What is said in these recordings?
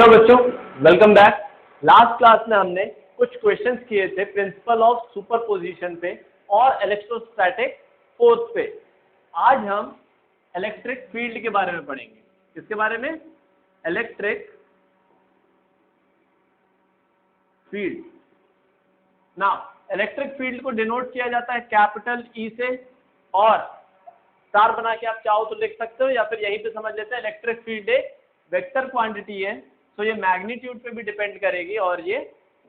Hello बच्चों, welcome back. Last class में हमने कुछ क्वेश्चंस किए थे प्रिंसिपल ऑफ सुपरपोजिशन पे और इलेक्ट्रोस्टैटिक फोर्स पे। आज हम इलेक्ट्रिक फील्ड के बारे में पढ़ेंगे। किसके बारे में? Electric field. Now electric field को डिनोट किया जाता है कैपिटल ई से, और स्टार बना के आप चाहो तो लिख सकते हो, या फिर यहीं पे समझ लेते हैं इलेक्ट्रिक फील्ड एक वेक्टर क्वांटिटी है, तो ये मैग्नीट्यूड पे भी डिपेंड करेगी और ये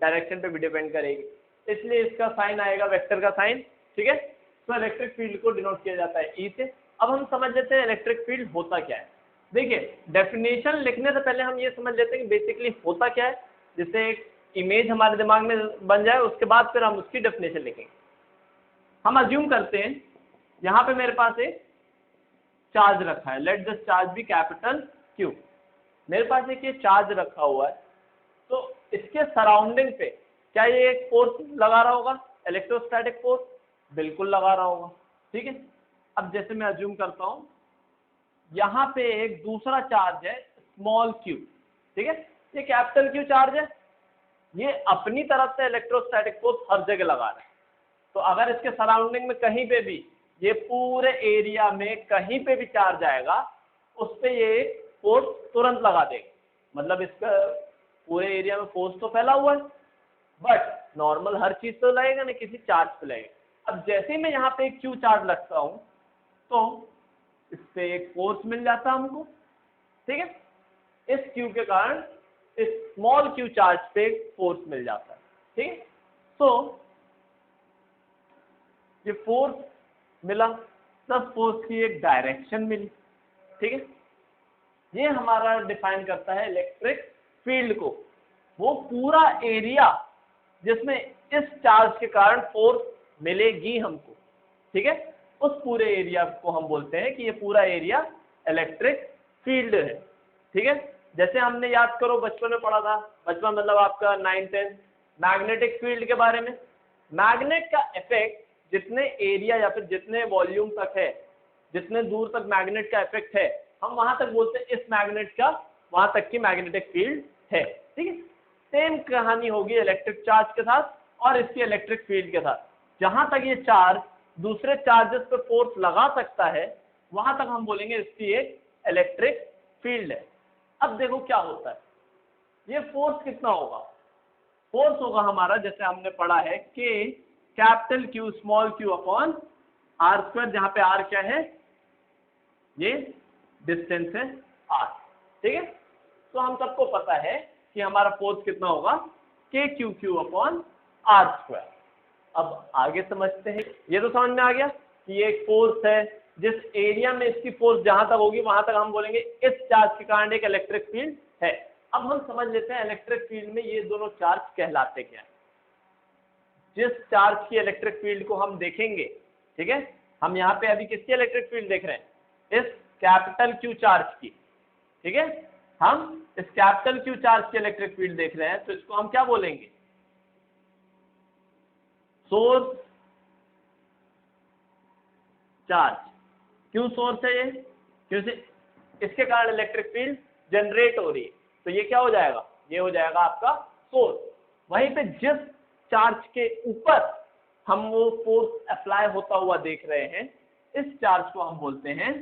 डायरेक्शन पे भी डिपेंड करेगी, इसलिए इसका साइन आएगा वेक्टर का साइन। ठीक है, तो इलेक्ट्रिक फील्ड को डिनोट किया जाता है ई से। अब हम समझ लेते हैं इलेक्ट्रिक फील्ड होता क्या है। देखिए, डेफिनेशन लिखने से पहले हम ये समझ लेते हैं कि बेसिकली होता क्या है, जिससे एक इमेज हमारे दिमाग में बन जाए, उसके बाद फिर हम उसकी डेफिनेशन लिखेंगे। हम अज्यूम करते हैं यहाँ पे मेरे पास एक चार्ज रखा है, let this charge be capital Q. मेरे पास एक ये चार्ज रखा हुआ है, तो इसके सराउंडिंग पे क्या ये एक फोर्स लगा रहा होगा, इलेक्ट्रोस्टैटिक फोर्स? बिल्कुल लगा रहा होगा। ठीक है, अब जैसे मैं अज्यूम करता हूं यहाँ पे एक दूसरा चार्ज है स्मॉल क्यू। ठीक है, ये कैपिटल क्यू चार्ज है, ये अपनी तरफ से इलेक्ट्रोस्टैटिक फोर्स हर जगह लगा रहा है। तो अगर इसके सराउंडिंग में कहीं पे भी, ये पूरे एरिया में कहीं पे भी चार्ज आएगा, उस पे ये फोर्स तुरंत लगा देगा। मतलब इसका पूरे एरिया में फोर्स तो फैला हुआ है, बट नॉर्मल हर चीज तो लगेगा ना, किसी चार्ज पे लगेगा। अब जैसे ही मैं यहाँ पे एक क्यू चार्ज लगता हूँ, तो इस पे एक फोर्स मिल जाता है हमको। ठीक है, इस क्यू के कारण इस स्मॉल क्यू चार्ज पे फोर्स मिल जाता है। ठीक है, तो ये फोर्स मिला, प्लस फोर्स की एक डायरेक्शन मिली। ठीक है, ये हमारा डिफाइन करता है इलेक्ट्रिक फील्ड को। वो पूरा एरिया जिसमें इस चार्ज के कारण फोर्स मिलेगी हमको, ठीक है, उस पूरे एरिया को हम बोलते हैं कि ये पूरा एरिया इलेक्ट्रिक फील्ड है। ठीक है, जैसे हमने याद करो बचपन में पढ़ा था, बचपन मतलब आपका 9th-10th, मैग्नेटिक फील्ड के बारे में। मैग्नेट का इफेक्ट जितने एरिया या फिर जितने वॉल्यूम तक है, जितने दूर तक मैग्नेट का इफेक्ट है, हम वहां तक बोलते हैं इस मैग्नेट का वहां तक की मैग्नेटिक फील्ड है। ठीक है, सेम कहानी होगी इलेक्ट्रिक चार्ज के साथ और इसकी इलेक्ट्रिक फील्ड के साथ। जहां तक ये चार्ज दूसरे चार्जेस पे फोर्स लगा सकता है, वहां तक हम बोलेंगे इसकी एक इलेक्ट्रिक फील्ड है। अब देखो क्या होता है, ये फोर्स कितना होगा? फोर्स होगा हमारा, जैसे हमने पढ़ा है, कि capital Q small Q upon R square, जहां पे आर क्या है? ये डिस्टेंस है आर। ठीक है, तो हम सबको पता है कि हमारा फोर्स कितना होगा, K Q Q upon R square. अब आगे समझते हैं। ये तो समझ में आ गया कि ये एक फोर्स है, जिस एरिया में इसकी फोर्स जहां तक होगी वहां तक हम बोलेंगे इस चार्ज के कारण एक इलेक्ट्रिक फील्ड है। अब हम समझ लेते हैं इलेक्ट्रिक फील्ड में ये दोनों चार्ज कहलाते क्या है। जिस चार्ज की इलेक्ट्रिक फील्ड को हम देखेंगे, ठीक है, हम यहाँ पे अभी किसकी इलेक्ट्रिक फील्ड देख रहे हैं? इस कैपिटल क्यू चार्ज की। ठीक है, हम इस कैपिटल क्यू चार्ज की इलेक्ट्रिक फील्ड देख रहे हैं, तो इसको हम क्या बोलेंगे? Source charge. क्यों सोर्स है ये? क्योंकि इसके कारण इलेक्ट्रिक फील्ड जनरेट हो रही है, तो ये क्या हो जाएगा? ये हो जाएगा आपका सोर्स। वहीं पे जिस चार्ज के ऊपर हम वो फोर्स अप्लाई होता हुआ देख रहे हैं, इस चार्ज को हम बोलते हैं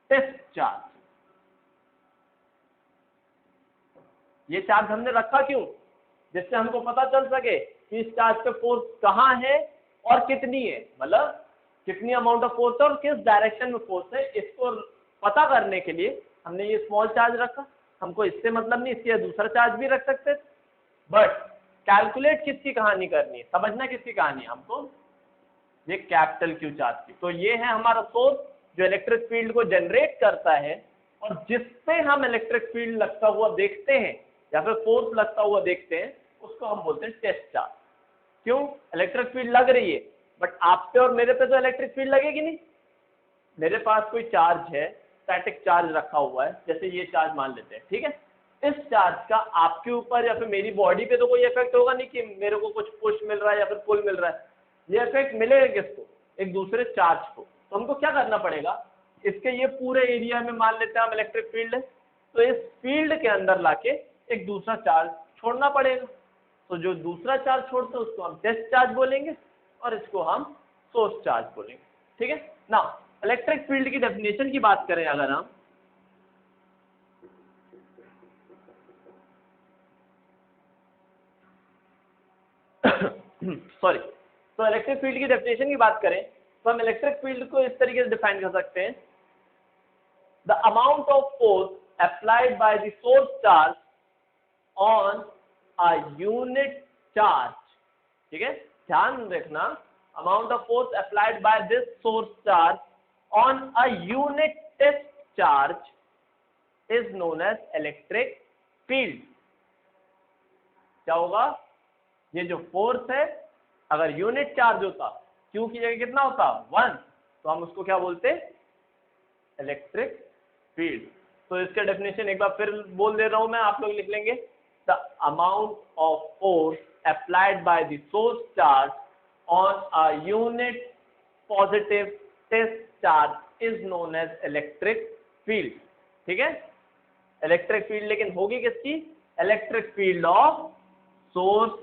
टेस्ट चार्ज। ये चार्ज हमने रखा क्यों? जिससे हमको पता चल सके कि इस चार्ज पे फोर्स कहाँ है और कितनी है, मतलब कितनी अमाउंट ऑफ फोर्स है और किस डायरेक्शन में फोर्स है। इसको पता करने के लिए हमने ये स्मॉल चार्ज रखा। हमको इससे मतलब नहीं, इसके दूसरा चार्ज भी रख सकते, बट कैलकुलेट किसकी कहानी करनी है, समझना किसकी कहानी है हमको? ये कैपिटल क्यू चार्ज की। तो ये है हमारा सोर्स जो इलेक्ट्रिक फील्ड को जनरेट करता है, और जिससे हम इलेक्ट्रिक फील्ड लगता हुआ देखते हैं या फिर फोर्स लगता हुआ देखते हैं, उसको हम बोलते हैं टेस्ट चार्ज। क्यों? इलेक्ट्रिक फील्ड लग रही है, बट आप पे और मेरे पे तो इलेक्ट्रिक फील्ड लगेगी नहीं। मेरे पास कोई चार्ज है, स्टैटिक चार्ज रखा हुआ है, जैसे ये चार्ज मान लेते हैं। ठीक है, इस चार्ज का आपके ऊपर या फिर मेरी बॉडी पे तो कोई इफेक्ट होगा नहीं कि मेरे को कुछ पुश मिल रहा है या फिर पुल मिल रहा है। ये इफेक्ट मिलेगा किसको? एक दूसरे चार्ज को। तो हमको क्या करना पड़ेगा? इसके ये पूरे एरिया में मान लेते हैं हम इलेक्ट्रिक फील्ड है, तो इस फील्ड के अंदर लाके एक दूसरा चार्ज छोड़ना पड़ेगा। तो जो दूसरा चार्ज छोड़ते हैं उसको हम टेस्ट चार्ज बोलेंगे और इसको हम सोर्स चार्ज बोलेंगे। ठीक है ना। इलेक्ट्रिक फील्ड की डेफिनेशन की बात करें अगर हम, सॉरी, तो इलेक्ट्रिक फील्ड की डेफिनेशन की बात करें तो हम इलेक्ट्रिक फील्ड को इस तरीके से डिफाइन कर सकते हैं, the amount of force applied by the source charge on a unit charge. ठीक है, ध्यान रखना, amount of force applied by this source charge on a unit test charge is known as electric field. क्या होगा, ये जो force है अगर यूनिट चार्ज होता, क्यू की जगह कितना होता 1, तो हम उसको क्या बोलते, इलेक्ट्रिक फील्ड। तो इसका डेफिनेशन एक बार फिर बोल दे रहा हूं मैं, आप लोग लिख लेंगे, the amount of force applied by the source charge on a unit positive test charge is known as electric field. ठीक है, इलेक्ट्रिक फील्ड लेकिन होगी किसकी, electric field of source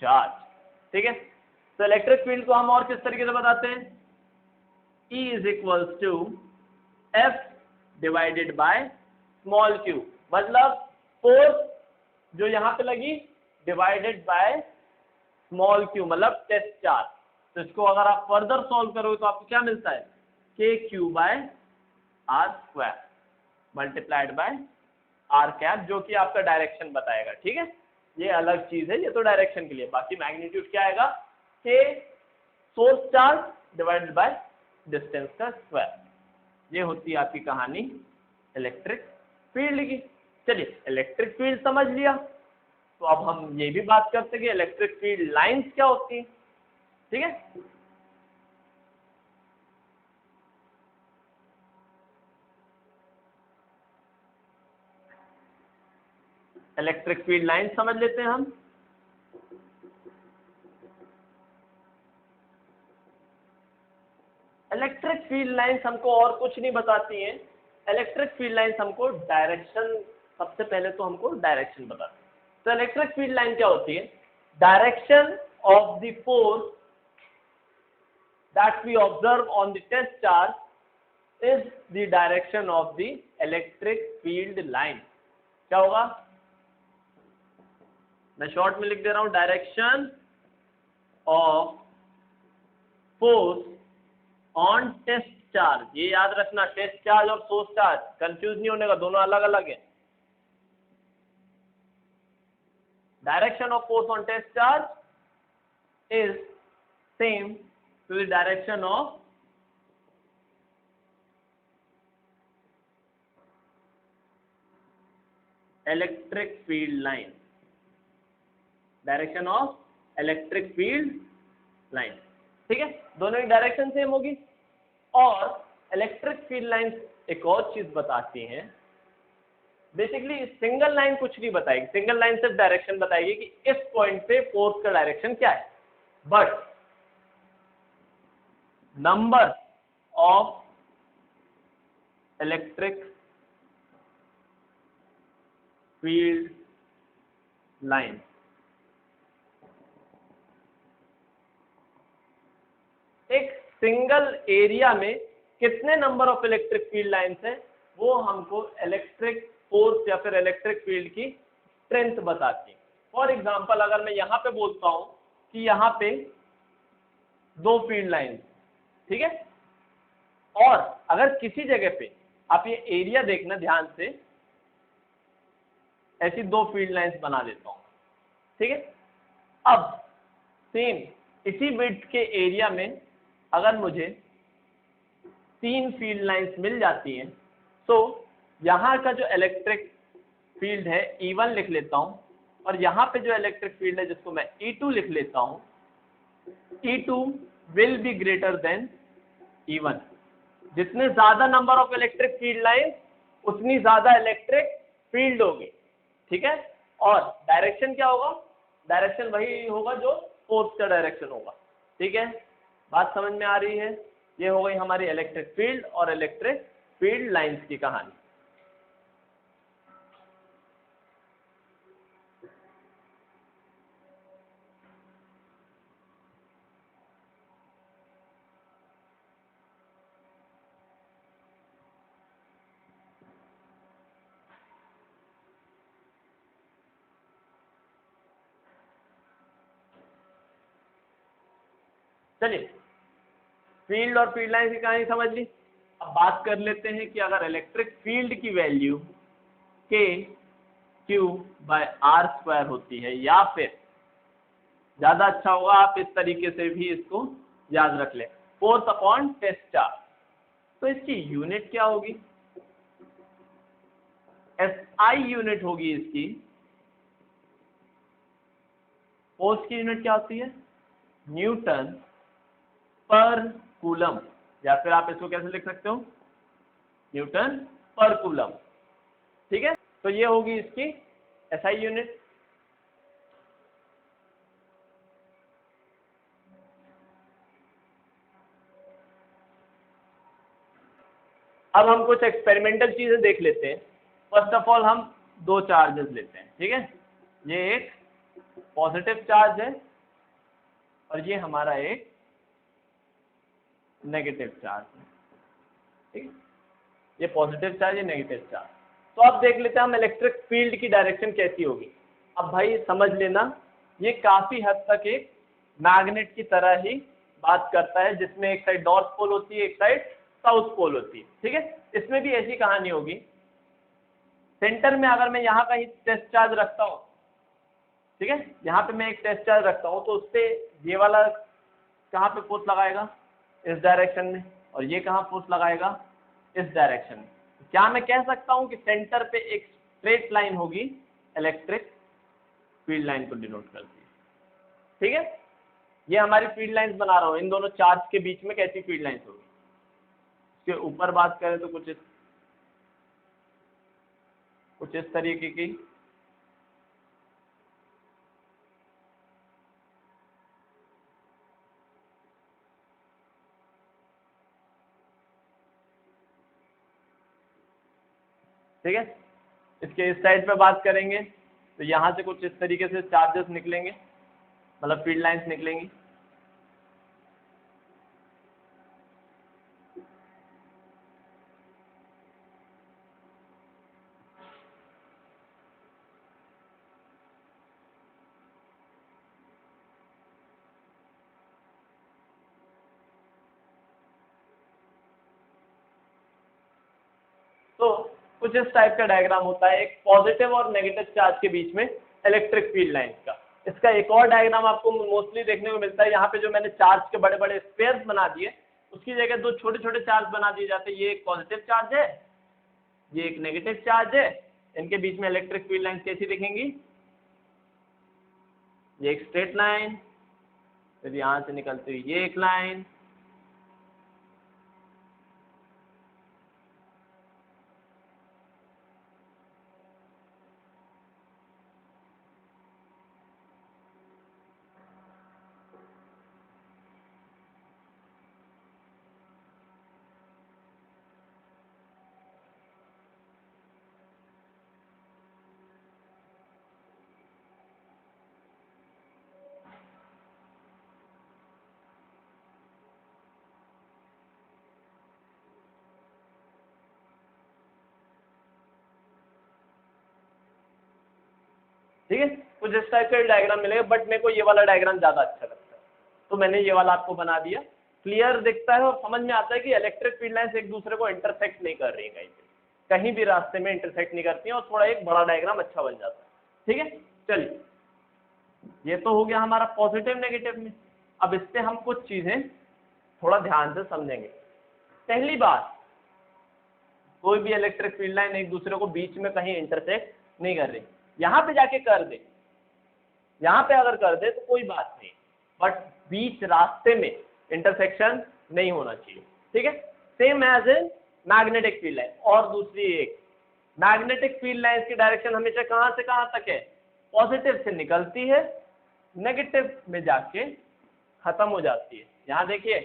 charge. ठीक है, तो इलेक्ट्रिक फील्ड को हम और किस तरीके से बताते हैं, E is equals to F divided by small q, मतलब फोर्स जो यहां पे लगी डिवाइडेड बाय स्मॉल q मतलब टेस्ट चार्ज। तो इसको अगर आप फर्दर सॉल्व करोगे तो आपको क्या मिलता है, KQ by R square multiplied by R cap, जो कि आपका डायरेक्शन बताएगा। ठीक है, ये अलग चीज है, ये तो डायरेक्शन के लिए, बाकी मैग्नीट्यूड क्या आएगा, K source charge divided by distance का स्क्वायर। ये होती है आपकी कहानी इलेक्ट्रिक फील्ड की। चलिए, इलेक्ट्रिक फील्ड समझ लिया, तो अब हम ये भी बात करते हैं कि इलेक्ट्रिक फील्ड लाइंस क्या होती है। ठीक है, इलेक्ट्रिक फील्ड लाइन समझ लेते हैं हम। इलेक्ट्रिक फील्ड लाइंस हमको और कुछ नहीं बताती हैं, इलेक्ट्रिक फील्ड लाइंस हमको डायरेक्शन, सबसे पहले तो हमको डायरेक्शन बताती है। तो इलेक्ट्रिक फील्ड लाइन क्या होती है, direction of the force that we observe on the test charge is the direction of the electric field line. क्या होगा, मैं शॉर्ट में लिख दे रहा हूं, direction of force on test charge. ये याद रखना, टेस्ट चार्ज और सोर्स चार्ज कंफ्यूज नहीं होने का, दोनों अलग अलग है। Direction of force on test charge is same to the direction of electric field line, direction of electric field line. ठीक है, दोनों की डायरेक्शन सेम होगी। और इलेक्ट्रिक फील्ड लाइन एक और चीज बताती हैं, बेसिकली सिंगल लाइन कुछ नहीं बताएगी, सिंगल लाइन सिर्फ डायरेक्शन बताएगी कि इस पॉइंट पे फोर्स का डायरेक्शन क्या है, but number of electric field line, एक सिंगल एरिया में कितने number of electric field lines हैं, वो हमको इलेक्ट्रिक फोर्स या फिर इलेक्ट्रिक फील्ड की स्ट्रेंथ बताती है। फॉर एग्जांपल, अगर मैं यहां पे बोलता हूं कि यहां पे 2 फील्ड लाइंस, ठीक है, और अगर किसी जगह पे आप ये एरिया देखना ध्यान से, ऐसी 2 फील्ड लाइंस बना देता हूं। ठीक है, अब सेम इसी विड्थ के एरिया में अगर मुझे 3 फील्ड लाइंस मिल जाती हैं, तो यहाँ का जो इलेक्ट्रिक फील्ड है E1 लिख लेता हूँ, और यहाँ पे जो इलेक्ट्रिक फील्ड है जिसको मैं E2 लिख लेता हूँ, E2 will be greater than E1। जितने ज्यादा number of electric field line उतनी ज्यादा इलेक्ट्रिक फील्ड होगी। ठीक है, और डायरेक्शन क्या होगा, डायरेक्शन वही होगा जो फोर्स का डायरेक्शन होगा। ठीक है, बात समझ में आ रही है। ये हो गई हमारी इलेक्ट्रिक फील्ड और इलेक्ट्रिक फील्ड लाइंस की कहानी। चलिए फील्ड और फील्ड लाइन की कहानी समझ ली। अब बात कर लेते हैं कि अगर इलेक्ट्रिक फील्ड की वैल्यू के क्यू बाय आर स्क्वायर होती है, या फिर ज्यादा अच्छा होगा आप इस तरीके से भी इसको याद रख लें, फोर्स अपॉन टेस्ट चार्ज, तो इसकी यूनिट क्या होगी? एसआई यूनिट होगी इसकी। फोर्स की यूनिट क्या होती है? न्यूटन पर कूलम, या फिर आप इसको कैसे लिख सकते हो? Newton per coulomb. ठीक है, तो ये होगी इसकी एसआई यूनिट। अब हम कुछ एक्सपेरिमेंटल चीजें देख लेते हैं। फर्स्ट ऑफ ऑल हम दो चार्जेस लेते हैं, ठीक है? ये एक पॉजिटिव चार्ज है और ये हमारा एक नेगेटिव चार्ज है, ठीक है? ये पॉजिटिव चार्ज, ये नेगेटिव चार्ज। तो अब देख लेते हैं हम इलेक्ट्रिक फील्ड की डायरेक्शन कैसी होगी। अब भाई समझ लेना, ये काफी हद तक एक मैग्नेट की तरह ही बात करता है, जिसमें एक साइड नॉर्थ पोल होती है, एक साइड साउथ पोल होती है, ठीक है? इसमें भी ऐसी कहानी होगी। सेंटर में अगर मैं यहाँ कहीं टेस्ट चार्ज रखता हूँ, ठीक है, यहाँ पे मैं एक टेस्ट चार्ज रखता हूँ, तो उससे ये वाला कहाँ पे फोर्स लगाएगा? इस डायरेक्शन में। और ये कहाँ फोर्स लगाएगा? इस डायरेक्शन में। क्या मैं कह सकता हूँ कि सेंटर पे एक स्ट्रेट लाइन होगी, इलेक्ट्रिक फील्ड लाइन को डिनोट करती है, ठीक है? ये हमारी फील्ड लाइंस बना रहा हूँ, इन दोनों चार्ज के बीच में कैसी फील्ड लाइंस होगी। इसके ऊपर बात करें तो कुछ इस तरीके की, ठीक है? इसके इस साइड पे बात करेंगे तो यहाँ से कुछ इस तरीके से चार्जेस निकलेंगे, मतलब फील्ड लाइंस निकलेंगी। तो कुछ इस टाइप का डायग्राम होता है, एक पॉजिटिव और नेगेटिव चार्ज के बीच में इलेक्ट्रिक फील्ड लाइंस का। इसका एक और डायग्राम आपको मोस्टली देखने को मिलता है, यहाँ पे जो मैंने चार्ज के बड़े बड़े स्पेयर्स बना दिए, उसकी जगह दो छोटे छोटे चार्ज बना दिए जाते हैं। ये एक पॉजिटिव चार्ज है, ये एक नेगेटिव चार्ज है, इनके बीच में इलेक्ट्रिक फील्ड लाइंस कैसी दिखेंगी? ये एक स्ट्रेट लाइन, फिर यहाँ से निकलती हुई ये एक लाइन, ठीक है? कुछ इस टाइप का डायग्राम मिलेगा, बट मेरे को ये वाला डायग्राम ज्यादा अच्छा लगता है, तो मैंने ये वाला आपको बना दिया। क्लियर दिखता है और समझ में आता है कि इलेक्ट्रिक फील्ड लाइंस एक दूसरे को इंटरसेक्ट नहीं कर रही है, कहीं भी रास्ते में इंटरसेक्ट नहीं करती है, और थोड़ा एक बड़ा डायग्राम अच्छा बन जाता है, ठीक है? चलिए, ये तो हो गया हमारा पॉजिटिव नेगेटिव में। अब इससे हम कुछ चीजें थोड़ा ध्यान से समझेंगे। पहली बात, कोई भी इलेक्ट्रिक फील्ड लाइन एक दूसरे को बीच में कहीं इंटरसेक्ट नहीं कर रही। यहाँ पे जाके कर दे, यहाँ पे अगर कर दे तो कोई बात नहीं, बट बीच रास्ते में इंटरसेक्शन नहीं होना चाहिए, ठीक है? Same as a magnetic field line. और दूसरी एक, मैग्नेटिक फील्ड लाइन की डायरेक्शन हमेशा कहाँ से कहाँ तक है? पॉजिटिव से निकलती है, नेगेटिव में जाके खत्म हो जाती है। यहाँ देखिए,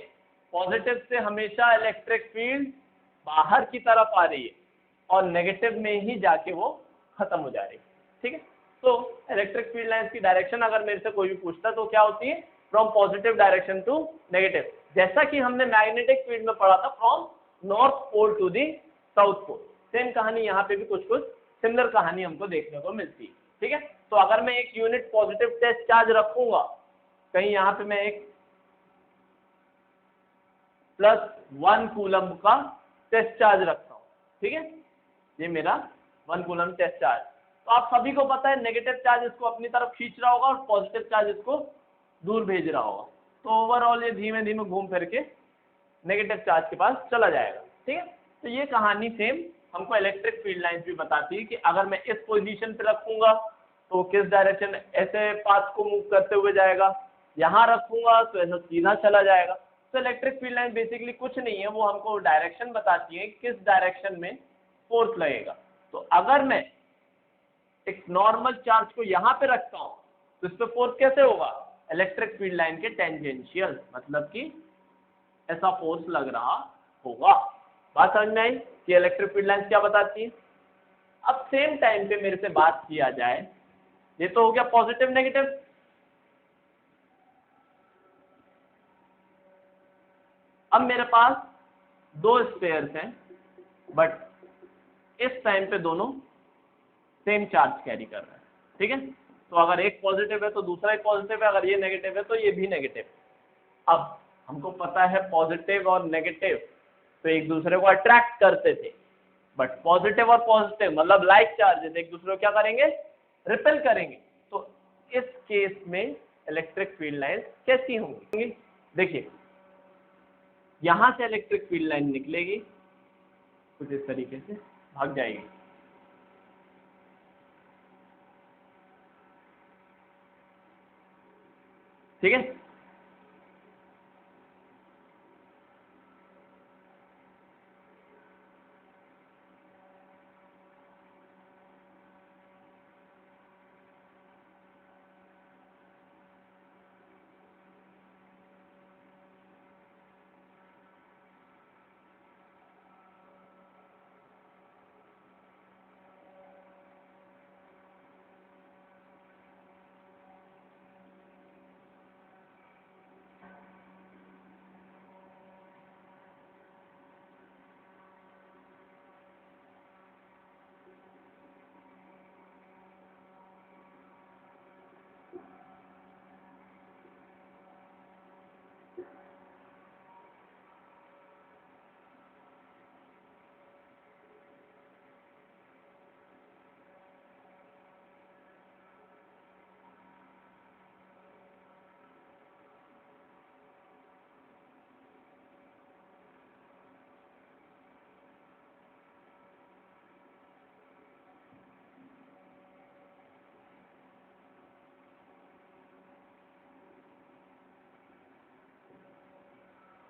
पॉजिटिव से हमेशा इलेक्ट्रिक फील्ड बाहर की तरफ आ रही है और नेगेटिव में ही जाके वो खत्म हो जा रही है, ठीक है? तो इलेक्ट्रिक फील्ड लाइंस की डायरेक्शन अगर मेरे से कोई भी पूछता तो क्या होती है? From positive direction to negative, जैसा कि हमने मैग्नेटिक फील्ड में पढ़ा था, from north pole to the south pole. Same कहानी यहाँ पे भी कुछ सिमिलर कहानी हमको देखने को मिलती है, ठीक है? तो अगर मैं एक यूनिट पॉजिटिव टेस्ट चार्ज रखूंगा, कहीं यहाँ पे मैं एक प्लस 1 कूलम का टेस्ट चार्ज रखता हूँ, ठीक है, ये मेरा 1 कूलम टेस्ट चार्ज। तो आप सभी को पता है नेगेटिव चार्ज इसको अपनी तरफ खींच रहा होगा और पॉजिटिव चार्ज इसको दूर भेज रहा होगा, तो ओवरऑल ये धीमे धीमे घूम फिर के नेगेटिव चार्ज के पास चला जाएगा, ठीक है। तो ये कहानी सेम हमको इलेक्ट्रिक फील्ड लाइंस भी बताती है कि अगर मैं इस पोजीशन पे रखूंगा तो किस डायरेक्शन ऐसे पाथ को मूव करते हुए जाएगा, यहाँ रखूंगा तो ऐसा सीधा चला जाएगा। तो इलेक्ट्रिक फील्ड लाइन बेसिकली कुछ नहीं है, वो हमको डायरेक्शन बताती है किस डायरेक्शन में फोर्स लगेगा। तो अगर मैं एक नॉर्मल चार्ज को यहाँ पे रखता हूँ तो इस पे फोर्स कैसे होगा, इलेक्ट्रिक फील्ड लाइन के टेंजेंशियल, मतलब कि ऐसा फोर्स लग रहा होगा। बात समझ में आई कि इलेक्ट्रिक फील्ड लाइन क्या बताती है। अब सेम टाइम पे मेरे से बात किया जाए, ये तो हो गया पॉजिटिव नेगेटिव। अब मेरे पास दो स्फीयर्स हैं, बट इस टाइम पे दोनों सेम चार्ज कैरी कर रहे हैं, ठीक है। तो अगर एक पॉजिटिव है तो दूसरा एक पॉजिटिव है, अगर ये नेगेटिव है तो ये भी नेगेटिव। अब हमको पता है पॉजिटिव और नेगेटिव तो एक दूसरे को अट्रैक्ट करते थे, बट पॉजिटिव और पॉजिटिव मतलब लाइक चार्जेस एक दूसरे को क्या करेंगे, रिपेल करेंगे। तो इस केस में इलेक्ट्रिक फील्ड लाइन कैसी होंगी, देखिए यहां से इलेक्ट्रिक फील्ड लाइन निकलेगी कुछ इस तरीके से भाग जाएगी, ठीक है।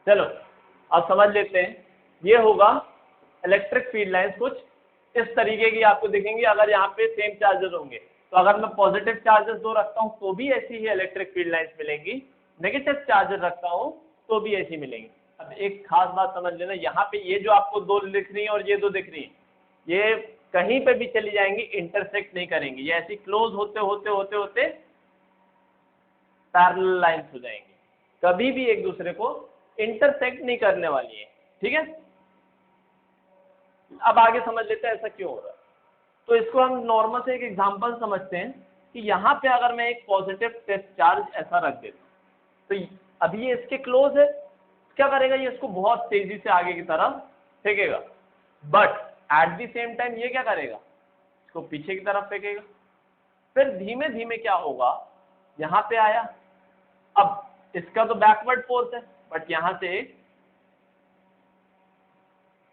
चलो अब समझ लेते हैं, ये होगा इलेक्ट्रिक फील्ड लाइंस कुछ इस तरीके की आपको दिखेंगी। अगर यहाँ पे सेम चार्जेस होंगे तो अगर मैं पॉजिटिव चार्जेस दो रखता हूँ तो भी ऐसी ही इलेक्ट्रिक फील्ड लाइंस मिलेंगी, नेगेटिव चार्जेस रखता हूँ तो भी ऐसी मिलेंगी। अब एक खास बात समझ लेना, यहाँ पे ये जो आपको दो दिख रही है और ये दो दिख रही है, ये कहीं पे भी चली जाएंगी, इंटरसेक्ट नहीं करेंगी, ये ऐसी क्लोज होते होते होते होते पैरेलल लाइंस हो जाएंगी, कभी भी एक दूसरे को इंटरसेक्ट नहीं करने वाली है, ठीक है। अब आगे समझ लेते हैं ऐसा क्यों हो रहा है। तो इसको हम नॉर्मल से एक एग्जांपल समझते हैं कि यहाँ पे अगर मैं एक पॉजिटिव टेस्ट चार्ज ऐसा रख देता हूँ तो अभी ये इसके क्लोज है, क्या करेगा, ये इसको बहुत तेजी से आगे की तरफ फेंकेगा, but at the same time ये क्या करेगा, इसको पीछे की तरफ फेंकेगा। फिर धीमे धीमे क्या होगा, यहाँ पे आया, अब इसका तो बैकवर्ड फोर्स है, बट यहाँ से एक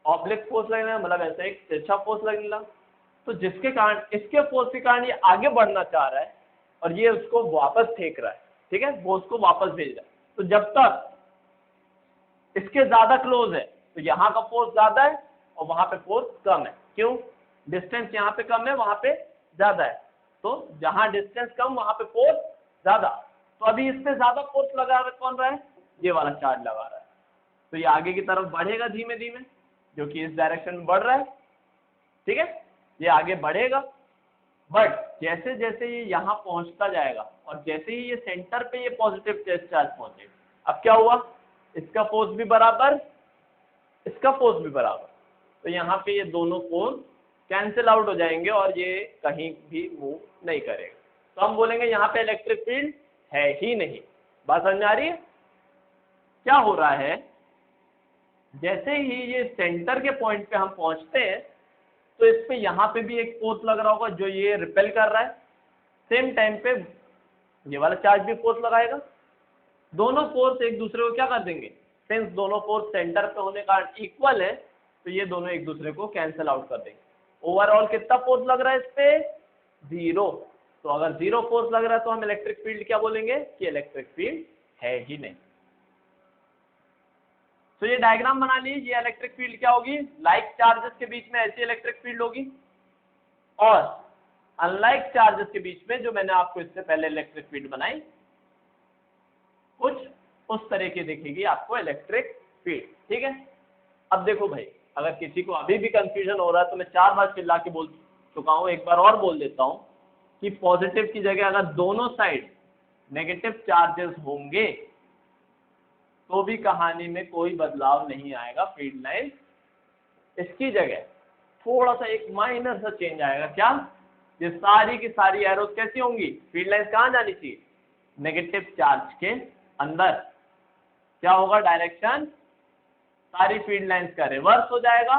ऑब्लिक फोर्स लगेगा, मतलब ऐसा एक तिरछा फोर्स लगेगा, तो जिसके कारण इसके फोर्स के कारण ये आगे बढ़ना चाह रहा है और ये उसको वापस फेंक रहा है, ठीक है, वो उसको वापस भेज रहा है। तो जब तक इसके ज्यादा क्लोज है तो यहाँ का फोर्स ज्यादा है और वहां पे फोर्स कम है, क्यों, डिस्टेंस यहाँ पे कम है वहां पे ज्यादा है, तो जहां डिस्टेंस कम वहां पे फोर्स ज्यादा। तो अभी इस पे ज्यादा फोर्स लगा कौन रहा है, ये वाला चार्ज लगा रहा है, तो ये आगे की तरफ बढ़ेगा धीमे धीमे, जो कि इस डायरेक्शन में बढ़ रहा है, ठीक है, ये आगे बढ़ेगा। बट जैसे जैसे ये यहाँ पहुंचता जाएगा और जैसे ही ये सेंटर पे ये पॉजिटिव टेस्ट चार्ज पहुंचे, अब क्या हुआ, इसका फोर्स भी बराबर, इसका फोर्स भी बराबर, तो यहाँ पे ये दोनों फोर्स कैंसिल आउट हो जाएंगे और ये कहीं भी मूव नहीं करेगा। तो हम बोलेंगे यहाँ पे इलेक्ट्रिक फील्ड है ही नहीं। बात समझ में आ रही है क्या हो रहा है, जैसे ही ये सेंटर के पॉइंट पे हम पहुंचते हैं तो इस पे यहाँ पे भी एक फोर्स लग रहा होगा जो ये रिपेल कर रहा है, सेम टाइम पे ये वाला चार्ज भी फोर्स लगाएगा। दोनों फोर्स एक दूसरे को क्या कर देंगे, सिंस दोनों फोर्स सेंटर पे होने का इक्वल है तो ये दोनों एक दूसरे को कैंसिल आउट कर देंगे। ओवरऑल कितना फोर्स लग रहा है इस पे, 0। तो अगर 0 फोर्स लग रहा है तो हम इलेक्ट्रिक फील्ड क्या बोलेंगे कि इलेक्ट्रिक फील्ड है ही नहीं। तो ये डायग्राम बना लीजिए, ये इलेक्ट्रिक फील्ड क्या होगी, लाइक चार्जेस के बीच में ऐसी इलेक्ट्रिक फील्ड होगी, और अनलाइक चार्जेस के बीच में जो मैंने आपको इससे पहले इलेक्ट्रिक फील्ड बनाई कुछ उस तरह की दिखेगी आपको इलेक्ट्रिक फील्ड। ठीक है, अब देखो भाई, अगर किसी को अभी भी कंफ्यूजन हो रहा है तो मैं 4 बार चिल्ला के बोल चुका हूं, एक बार और बोल देता हूं कि पॉजिटिव की जगह अगर दोनों साइड नेगेटिव चार्जेस होंगे तो भी कहानी में कोई बदलाव नहीं आएगा, फील्ड लाइन इसकी जगह थोड़ा सा एक माइनर सा चेंज आएगा। क्या, ये सारी की सारी एरोस कैसी होंगी, फील्ड लाइंस कहाँ जानी चाहिए, नेगेटिव चार्ज के अंदर। क्या होगा, डायरेक्शन सारी फील्ड लाइंस का रिवर्स हो जाएगा,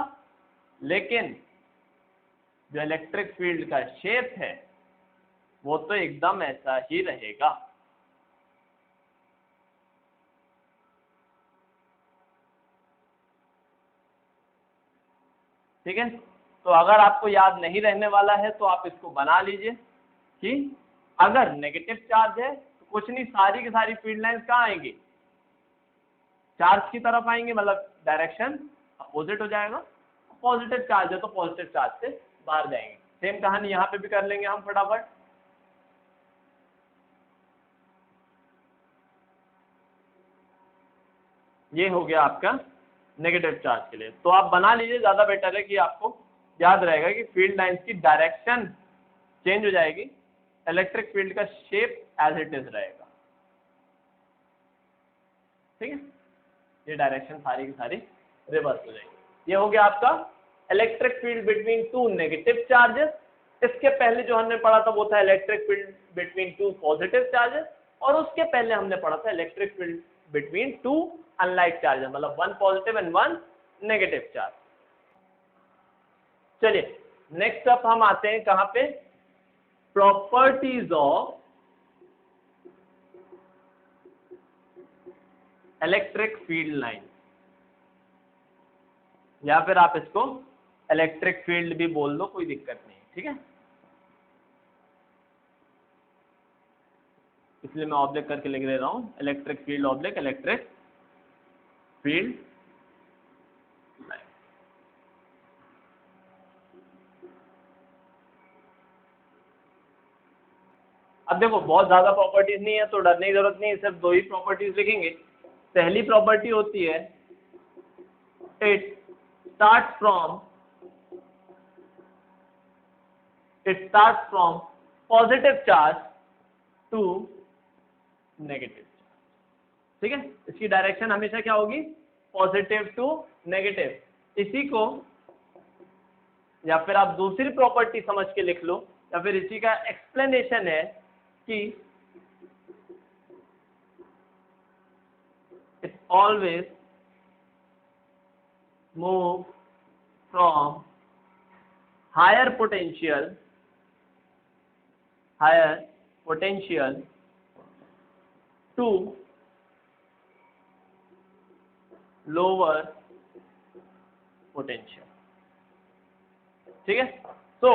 लेकिन जो इलेक्ट्रिक फील्ड का शेप है वो तो एकदम ऐसा ही रहेगा। ठीक है, तो अगर आपको याद नहीं रहने वाला है तो आप इसको बना लीजिए कि अगर नेगेटिव चार्ज है तो कुछ नहीं, सारी की सारी फील्ड लाइंस कहाँ आएंगी, चार्ज की तरफ आएंगे, मतलब डायरेक्शन अपोजिट हो जाएगा। पॉजिटिव चार्ज है तो पॉजिटिव चार्ज से बाहर जाएंगे। सेम कहानी यहाँ पे भी कर लेंगे हम फटाफट। ये हो गया आपका नेगेटिव चार्ज के लिए, तो आप बना लीजिए, ज्यादा बेटर है कि आपको याद रहेगा कि फील्ड लाइंस की डायरेक्शन चेंज हो जाएगी, इलेक्ट्रिक फील्ड का शेप एज इट इज रहेगा। ठीक है, ये डायरेक्शन सारी की सारी रिवर्स हो जाएगी। ये हो गया आपका electric field between two negative charges. इसके पहले जो हमने पढ़ा था वो था electric field between two positive charges, और उसके पहले हमने पढ़ा था electric field between two unlike charges, मतलब 1 पॉजिटिव एंड 1 नेगेटिव चार्ज। चलिए नेक्स्ट अप हम आते हैं कहां पे, properties of electric field line, या फिर आप इसको इलेक्ट्रिक फील्ड भी बोल दो, कोई दिक्कत नहीं। ठीक है, इसलिए मैं ऑब्जेक्ट करके लिख दे रहा हूं, electric field object electric field line. अब देखो बहुत ज्यादा प्रॉपर्टीज नहीं है तो डरने की जरूरत नहीं है, सिर्फ 2 ही प्रॉपर्टीज लिखेंगे। पहली प्रॉपर्टी होती है it start from positive charge to negative charge. ठीक है, इसकी डायरेक्शन हमेशा क्या होगी, पॉजिटिव टू नेगेटिव। इसी को या फिर आप दूसरी प्रॉपर्टी समझ के लिख लो, या फिर इसी का एक्सप्लेनेशन है कि it always move from higher potential to lower potential। ठीक है, तो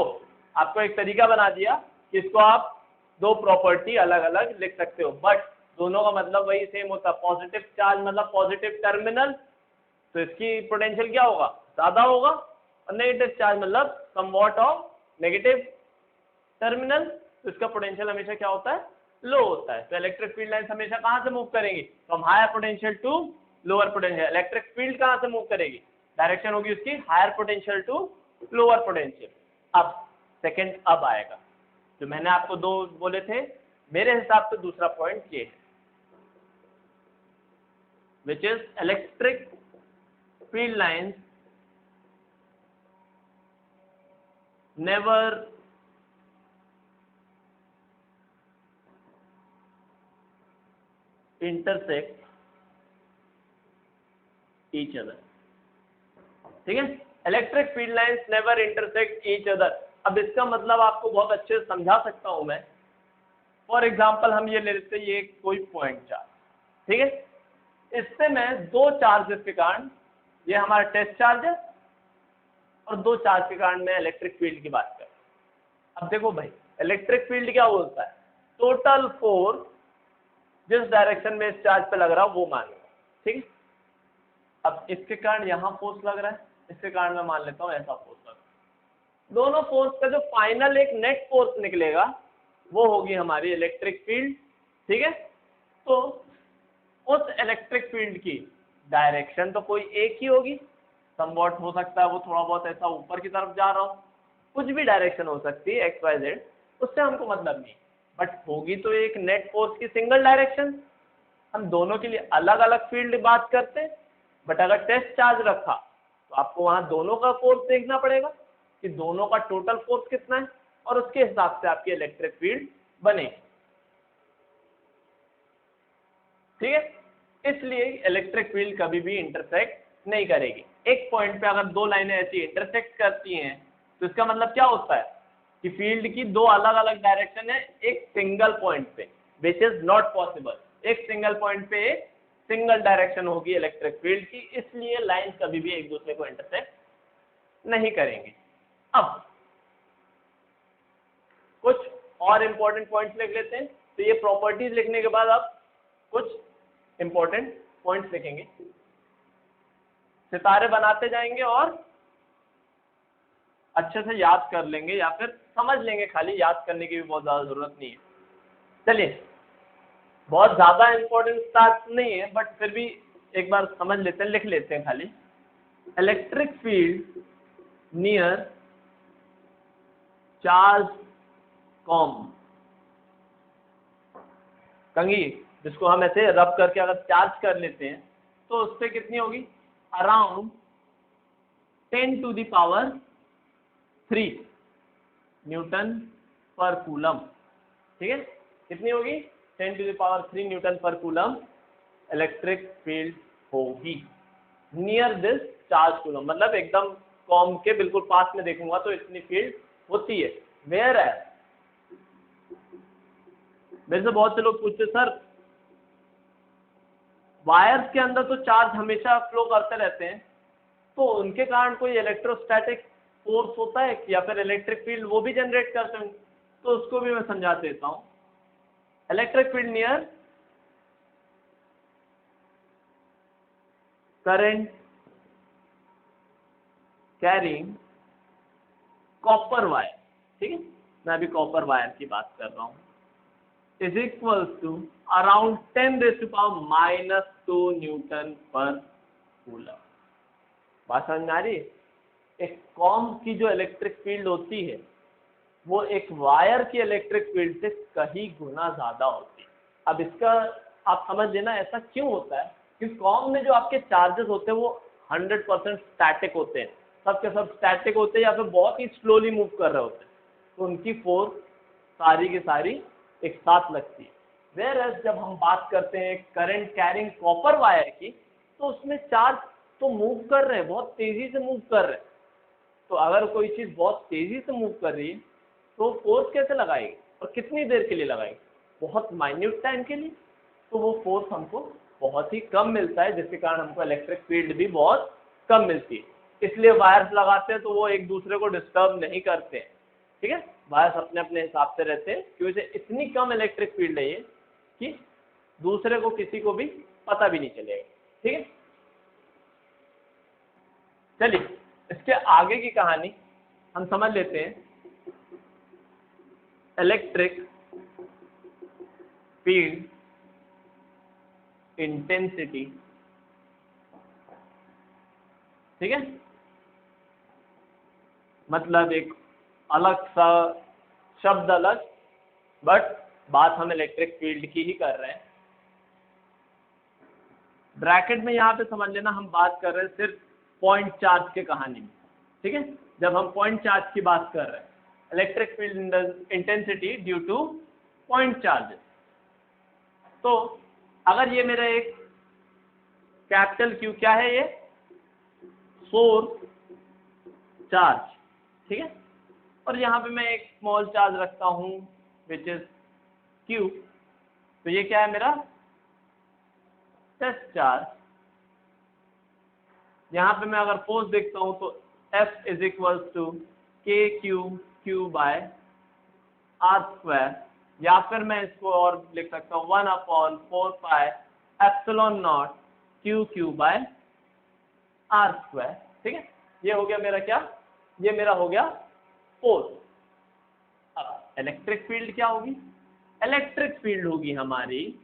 आपको एक तरीका बना दिया कि इसको आप 2 प्रॉपर्टी अलग अलग लिख सकते हो, बट दोनों का मतलब वही सेम होता है। पॉजिटिव चार्ज मतलब पॉजिटिव टर्मिनल, तो इसकी पोटेंशियल क्या होगा, ज्यादा होगा, और नेगेटिव चार्ज मतलब समवॉट ऑफ नेगेटिव टर्मिनल, तो इसका पोटेंशियल हमेशा क्या होता है, लो होता है। तो इलेक्ट्रिक फील्ड लाइंस हमेशा कहां से मूव करेंगी, from higher potential to lower potential. Electric field कहां से मूव करेगी, डायरेक्शन होगी उसकी higher potential to lower potential. अब सेकंड अब आएगा, जो मैंने आपको 2 बोले थे, मेरे हिसाब से दूसरा पॉइंट ये है, which is electric field lines never intersect each other। ठीक है। Electric field lines never intersect each other. अब इसका मतलब आपको बहुत अच्छे से समझा सकता हूं मैं। फॉर एग्जाम्पल हम ये ले लेते हैं, ये कोई पॉइंट चार्ज, ठीक है, इससे मैं दो चार्जेस के कारण, ये हमारा टेस्ट चार्ज है और दो चार्ज के कारण मैं इलेक्ट्रिक फील्ड की बात कर। अब देखो भाई, इलेक्ट्रिक फील्ड क्या बोलता है, टोटल फोर्स जिस डायरेक्शन में इस चार्ज पे लग रहा है वो मानेगा, ठीक है। अब इसके कारण यहाँ फोर्स लग रहा है, इसके कारण मैं मान लेता हूँ ऐसा फोर्स लग रहा है। दोनों फोर्स का जो फाइनल एक नेट फोर्स निकलेगा वो होगी हमारी इलेक्ट्रिक फील्ड, ठीक है। तो उस इलेक्ट्रिक फील्ड की डायरेक्शन तो कोई एक ही होगी, समवॉट हो सकता है वो थोड़ा बहुत ऐसा ऊपर की तरफ जा रहा हो, कुछ भी डायरेक्शन हो सकती है एक्स वाई जेड, उससे हमको मतलब नहीं, बट होगी तो एक नेट फोर्स की सिंगल डायरेक्शन। हम दोनों के लिए अलग अलग फील्ड बात करते हैं, बट अगर टेस्ट चार्ज रखा तो आपको वहां दोनों का फोर्स देखना पड़ेगा कि दोनों का टोटल फोर्स कितना है, और उसके हिसाब से आपकी इलेक्ट्रिक फील्ड बनेगी, ठीक है। इसलिए इलेक्ट्रिक फील्ड कभी भी इंटरसेक्ट नहीं करेगी। एक पॉइंट पे अगर दो लाइनें ऐसी इंटरसेक्ट करती हैं तो इसका मतलब क्या होता है कि फील्ड की दो अलग अलग डायरेक्शन है एक सिंगल पॉइंट पे, विच इज नॉट पॉसिबल। एक सिंगल पॉइंट पे एक सिंगल डायरेक्शन होगी इलेक्ट्रिक फील्ड की, इसलिए लाइन कभी भी एक दूसरे को इंटरसेक्ट नहीं करेंगे। अब कुछ और इंपॉर्टेंट पॉइंट्स लिख लेते हैं। तो ये प्रॉपर्टीज लिखने के बाद आप कुछ इंपॉर्टेंट पॉइंट्स लिखेंगे, सितारे बनाते जाएंगे और अच्छे से याद कर लेंगे, या फिर समझ लेंगे, खाली याद करने की भी बहुत ज्यादा जरूरत नहीं है। चलिए, बहुत ज्यादा इंपॉर्टेंट बात नहीं है, बट फिर भी एक बार समझ लेते हैं, लिख लेते हैं खाली। Electric field near charge com, कंघी जिसको हम ऐसे रब करके अगर चार्ज कर लेते हैं तो उससे कितनी होगी, around 10 to the power 3 newton per coulomb, ठीक है। कितनी होगी, 10 to the power 3 newton per coulomb electric field होगी नियर दिस चार्ज कूलम, मतलब एकदम कॉम के बिल्कुल पास में देखूंगा तो इतनी फील्ड होती है। वेयर है, मेरे से बहुत से लोग पूछते सर वायर्स के अंदर तो चार्ज हमेशा फ्लो करते रहते हैं, तो उनके कारण कोई इलेक्ट्रोस्टैटिक फोर्स होता है या फिर इलेक्ट्रिक फील्ड वो भी जनरेट करते हैं, तो उसको भी मैं समझा देता हूं। Electric field near current carrying copper wire, ठीक है, मैं अभी कॉपर वायर की बात कर रहा हूं, is equal to around 10⁻⁻² newton per coulomb. बात समझ में आ रही है? एक कॉम की जो इलेक्ट्रिक फील्ड होती है वो एक वायर की इलेक्ट्रिक फील्ड से कहीं गुना ज्यादा होती है। अब इसका आप समझ लेना ऐसा क्यों होता है कि कॉम में जो आपके चार्जेस होते हैं वो 100% स्टैटिक होते हैं, सबके सब स्टैटिक होते हैं या फिर बहुत ही स्लोली मूव कर रहे होते हैं, तो उनकी फोर्स सारी की सारी एक साथ लगती है। वेयर जब हम बात करते हैं करंट कैरिंग कॉपर वायर की, तो उसमें चार्ज तो मूव कर रहे हैं, बहुत तेजी से मूव कर रहे हैं, तो अगर कोई चीज बहुत तेजी से मूव कर रही है तो फोर्स कैसे लगाएगी और कितनी देर के लिए लगाएगी, बहुत माइन्यूट टाइम के लिए, तो वो फोर्स हमको बहुत ही कम मिलता है, जिसके कारण हमको इलेक्ट्रिक फील्ड भी बहुत कम मिलती है। इसलिए वायर्स लगाते हैं तो वो एक दूसरे को डिस्टर्ब नहीं करते हैं, ठीक है, वायर्स अपने अपने हिसाब से रहते हैं, क्योंकि इतनी कम इलेक्ट्रिक फील्ड है ये कि दूसरे को किसी को भी पता भी नहीं चलेगा, ठीक है। चलिए इसके आगे की कहानी हम समझ लेते हैं। इलेक्ट्रिक फील्ड इंटेंसिटी, ठीक है, मतलब एक अलग सा शब्द अलग, बट बात हम इलेक्ट्रिक फील्ड की ही कर रहे हैं। ब्रैकेट में यहां पे समझ लेना हम बात कर रहे हैं सिर्फ पॉइंट चार्ज के कहानी में, ठीक है। जब हम पॉइंट चार्ज की बात कर रहे हैं, electric field intensity due two point charges, तो अगर ये मेरा एक कैपिटल क्यू क्या है, ये सोर्स चार्ज, ठीक है। और यहाँ पे मैं एक स्मॉल चार्ज रखता हूँ विच इज Q, तो ये क्या है मेरा टेस्ट चार्ज। यहाँ पे मैं अगर फोर्स देखता हूँ तो F is equals to KQ/R², या फिर मैं इसको और लिख सकता हूँ 1/4πε0 QQ/R², ठीक है। ये हो गया मेरा क्या, ये मेरा हो गया फोर्स। अब इलेक्ट्रिक फील्ड क्या होगी, इलेक्ट्रिक फील्ड होगी हमारी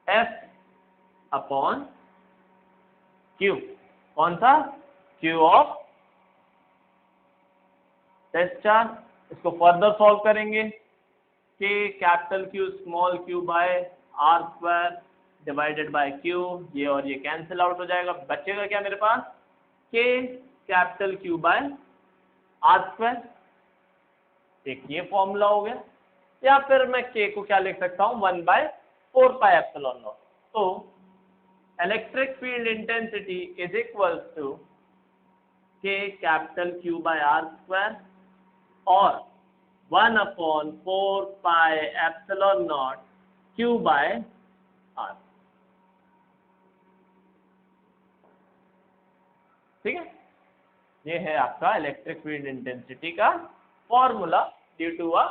F/Q, कौन सा, Q ऑफ टेस्ट चार्ज। इसको फर्दर सॉल्व करेंगे, K capital Q small q/R² divided by Q, ये और ये कैंसिल आउट हो जाएगा, बचेगा क्या मेरे पास, K कैपिटल Q/R²। एक ये फॉर्मूला हो गया, या फिर मैं K को क्या लिख सकता हूँ 1/4πε0। तो electric field intensity is equals to K capital Q/R² और 1/4πε0 Q/R। ठीक है, ये है आपका इलेक्ट्रिक फील्ड इंटेंसिटी का formula due to a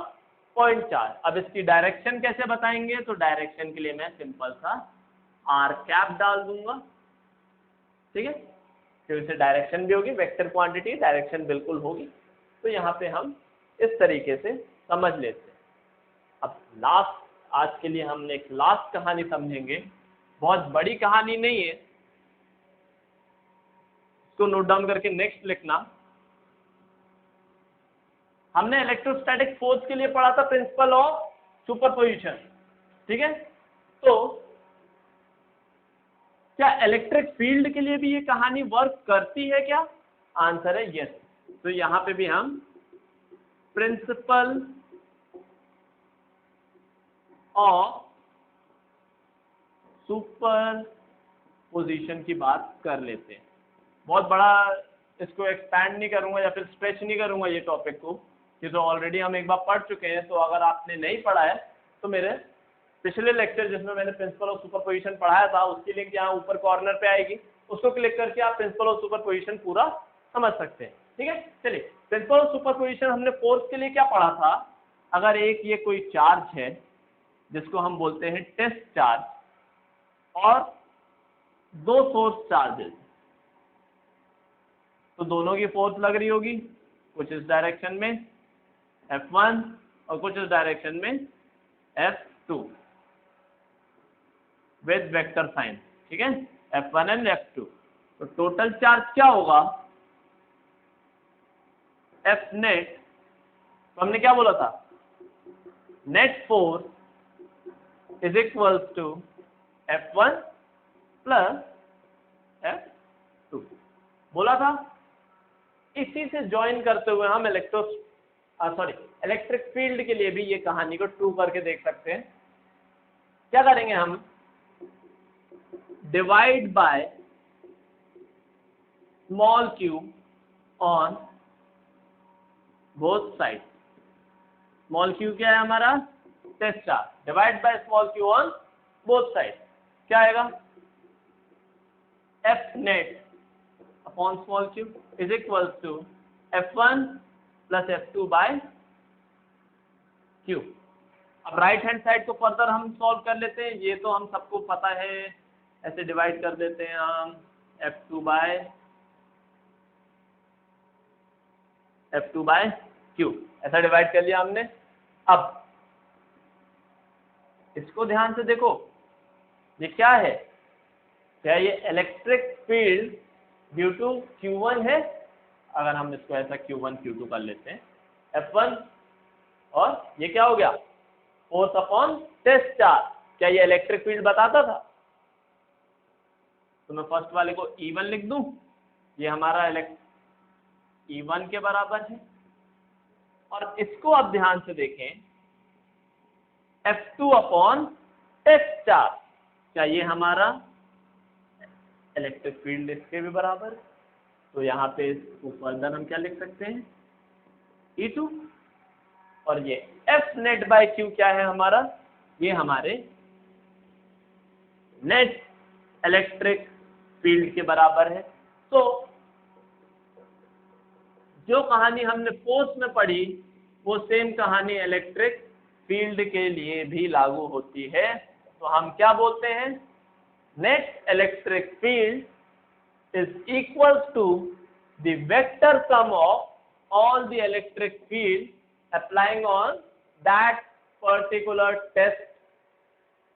point charge. अब इसकी डायरेक्शन कैसे बताएंगे, तो डायरेक्शन के लिए मैं सिंपल सा r कैप डाल दूंगा, ठीक है, क्योंकि इससे डायरेक्शन भी होगी, वेक्टर क्वांटिटी डायरेक्शन बिल्कुल होगी। तो यहाँ पे हम इस तरीके से समझ लेते हैं। अब लास्ट, आज के लिए हमने एक लास्ट कहानी समझेंगे, बहुत बड़ी कहानी नहीं है, इसको नोट डाउन करके नेक्स्ट लिखना। हमने इलेक्ट्रोस्टैटिक फोर्स के लिए पढ़ा था प्रिंसिपल ऑफ सुपरपोजिशन, ठीक है। तो क्या इलेक्ट्रिक फील्ड के लिए भी ये कहानी वर्क करती है क्या, आंसर है यस। तो यहां पे भी हम प्रिंसिपल ऑफ सुपरपोजिशन की बात कर लेते हैं। बहुत बड़ा इसको एक्सपैंड नहीं करूंगा या फिर स्ट्रेच नहीं करूंगा ये टॉपिक को, ये तो ऑलरेडी हम एक बार पढ़ चुके हैं। तो अगर आपने नहीं पढ़ा है तो मेरे पिछले लेक्चर जिसमें मैंने प्रिंसिपल ऑफ सुपरपोजिशन पढ़ाया था उसकी लिंक यहाँ ऊपर कॉर्नर पे आएगी, उसको क्लिक करके आप प्रिंसिपल ऑफ सुपरपोजिशन पूरा समझ सकते हैं, ठीक है। चलिए, प्रिंसिपल ऑफ सुपरपोजिशन हमने फोर्स के लिए क्या पढ़ा था, अगर एक ये कोई चार्ज है जिसको हम बोलते हैं टेस्ट चार्ज और दो सोर्स चार्जेस, तो दोनों की फोर्स लग रही होगी, कुछ इस डायरेक्शन में F1 और कुछ इस डायरेक्शन में F2 विद वेक्टर साइन, ठीक है, F1 एंड F2। तो टोटल चार्ज क्या होगा, F नेट, तो हमने क्या बोला था, net force is equals to F1 plus F2 बोला था। इसी से ज्वाइन करते हुए हम इलेक्ट्रिक फील्ड के लिए भी ये कहानी को ट्रू करके देख सकते हैं। क्या करेंगे हम, divide by small q on both side. Small q क्या है हमारा, test charge, divide by small q on both side, क्या आएगा, F net upon small q is equals to F1 plus F2 by Q। अब right hand side को further हम solve कर लेते हैं, ये तो हम सबको पता है, ऐसे डिवाइड कर देते हैं हम F2 बाय Q, ऐसा डिवाइड कर लिया हमने। अब इसको ध्यान से देखो, ये क्या है, क्या ये electric field due to Q1 है, अगर हम इसको ऐसा Q1 Q2 कर लेते हैं F1, और ये क्या हो गया, फोर्स अपॉन टेस्ट चार्ज, क्या ये इलेक्ट्रिक फील्ड बताता था। तो मैं फर्स्ट वाले को E1 लिख दूं, ये हमारा E1 के बराबर है, और इसको अब ध्यान से देखें, F2 अपॉन टेस्ट चार्ज, क्या ये हमारा इलेक्ट्रिक फील्ड इसके भी बराबर है। तो यहाँ पे इसको फर्दर हम क्या लिख सकते हैं, E2, और ये F नेट बाय Q क्या है हमारा, ये हमारे नेट इलेक्ट्रिक फील्ड के बराबर है। तो जो कहानी हमने फोर्स में पढ़ी वो सेम कहानी इलेक्ट्रिक फील्ड के लिए भी लागू होती है। तो हम क्या बोलते हैं, net electric field is equal to the vector sum of all the electric field applying on that particular test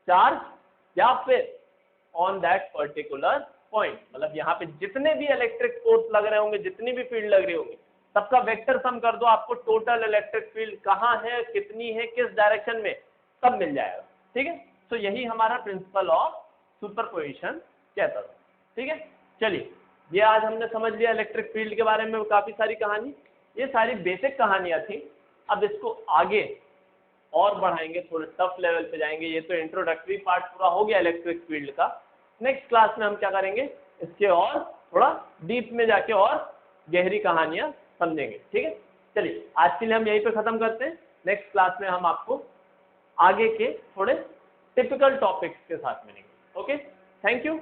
charge या फिर ऑन दैट पर्टिकुलर पॉइंट। मतलब यहाँ पे जितने भी इलेक्ट्रिक फोर्स लग रहे होंगे, जितनी भी फील्ड लग रही होंगी, सबका वेक्टर सम कर दो, आपको टोटल इलेक्ट्रिक फील्ड कहाँ है, कितनी है, किस डायरेक्शन में, सब मिल जाएगा। ठीक है, तो यही हमारा प्रिंसिपल ऑफ सुपरपोजिशन कहता था। ठीक है, चलिए ये आज हमने समझ लिया इलेक्ट्रिक फील्ड के बारे में काफी सारी कहानी, ये सारी बेसिक कहानियां थी। अब इसको आगे और बढ़ाएंगे, थोड़े टफ लेवल पे जाएंगे। ये तो इंट्रोडक्टरी पार्ट पूरा हो गया इलेक्ट्रिक फील्ड का। नेक्स्ट क्लास में हम क्या करेंगे, इसके और थोड़ा डीप में जाके और गहरी कहानियां समझेंगे। ठीक है, चलिए आज के लिए हम यहीं पे खत्म करते हैं। नेक्स्ट क्लास में हम आपको आगे के थोड़े टिपिकल टॉपिक्स के साथ मिलेंगे। Okay, thank you.